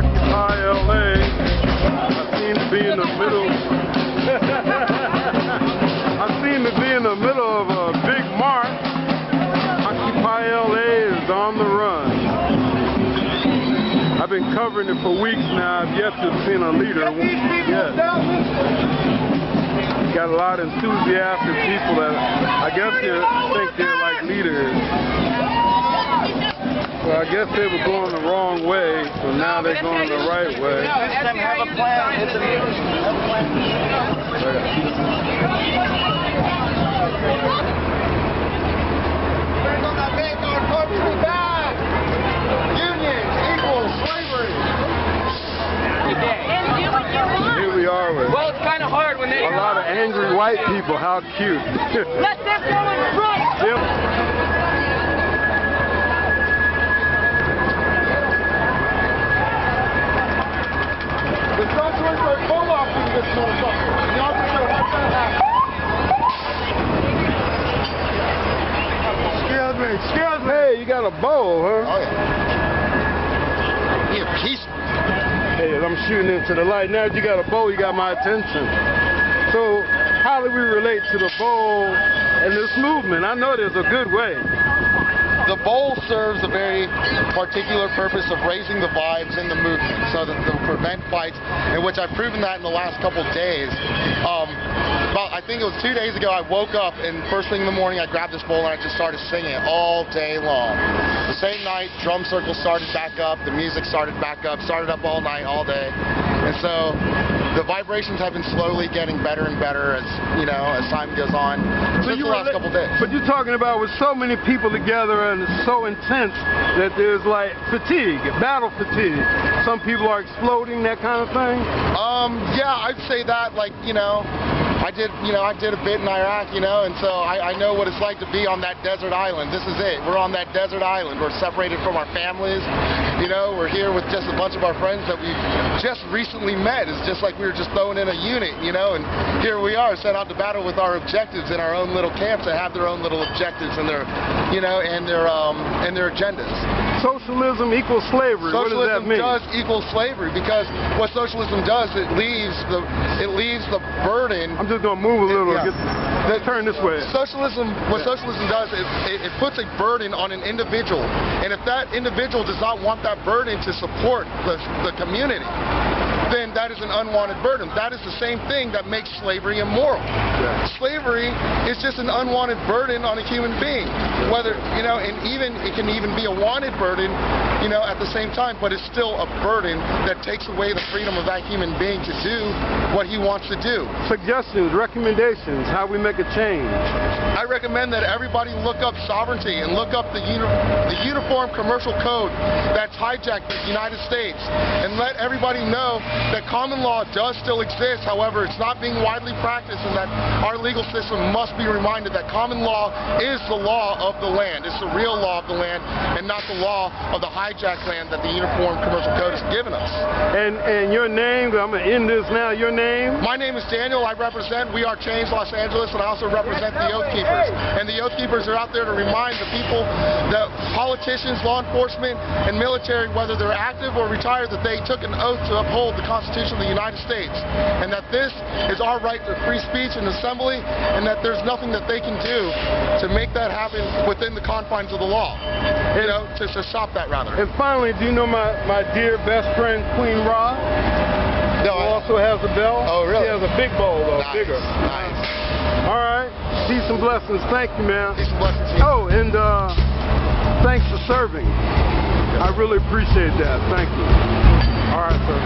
Occupy LA. I seem to be in the middle. I seem to be in the middle of a big march. Occupy LA is on the run. I've been covering it for weeks now. I've yet to have seen a leader yet. Got a lot of enthusiastic people that I guess they think they're like leaders. So I guess they were going the wrong way, so now they're going the right way. Have a plan. We're gonna make our country back. Unions equal slavery. And do what you want. Here we are with Well, it's kind of hard when they a lot of angry white people. How cute. Let them go in front. The socialists are co-opting this motherfucker. Y'all just know what's gonna happen. Excuse me. Hey, you got a bowl, huh? Oh yeah. You're peaceful. Hey, I'm shooting into the light. Now that you got a bowl, you got my attention. So, how do we relate to the bowl and this movement? I know there's a good way. The bowl serves a very particular purpose of raising the vibes in the movement so that to prevent fights, in which I've proven that in the last couple of days. I think it was 2 days ago, I woke up and first thing in the morning I grabbed this bowl and I just started singing it all day long. The same night, drum circles started back up, the music started back up, started up all night, all day. And so the vibrations have been slowly getting better and better as, you know, as time goes on. So the last couple of days. But you're talking about with so many people together and it's so intense that there's like fatigue, battle fatigue. Some people are exploding, that kind of thing? Yeah, I'd say that, like, you know, I did a bit in Iraq, you know, and so I know what it's like to be on that desert island. This is it. We're on that desert island. We're separated from our families. You know, we're here with just a bunch of our friends that we just recently met. It's just like we were just thrown in a unit, you know, and here we are sent out to battle with our objectives in our own little camps that have their own little objectives and their, you know, and their agendas. Socialism equals slavery. What does that mean? Socialism does equal slavery because what socialism does, it leaves the burden. I'm just gonna move a little. Yeah. Turn this way. Socialism. What socialism does is it puts a burden on an individual, and if that individual does not want that burden to support the community, then that is an unwanted burden. That is the same thing that makes slavery immoral. Yeah. Slavery is just an unwanted burden on a human being. Whether, you know, and even it can even be a wanted burden, you know, at the same time, but it's still a burden that takes away the freedom of that human being to do what he wants to do. Suggestions, recommendations, how we make a change. I recommend that everybody look up sovereignty and look up the Uniform Commercial Code that's hijacked the United States, and let everybody know that common law does still exist. However, it's not being widely practiced, and that our legal system must be reminded that common law is the law of the land. It's the real law of the land and not the law of the hijacked land that the Uniform Commercial Code has given us. And your name, I'm going to end this now, your name? My name is Daniel. I represent We Are Change Los Angeles, and I also represent the Oath Keepers. And the Oath Keepers are out there to remind the people, that politicians, law enforcement, and military, whether they're active or retired, that they took an oath to uphold the Constitution of the United States, and that this is our right to free speech and assembly, and that there's nothing that they can do to make that happen within the confines of the law, you know, to stop that rather. And finally, do you know my dear best friend, Queen Ra? No, who also has a bell? Oh, really? She has a big bowl, though, Nice, bigger. nice. All right. Peace and blessings. Thank you, man. Peace and blessings to you. Oh, and thanks for serving. I really appreciate that. Thank you. All right, sir.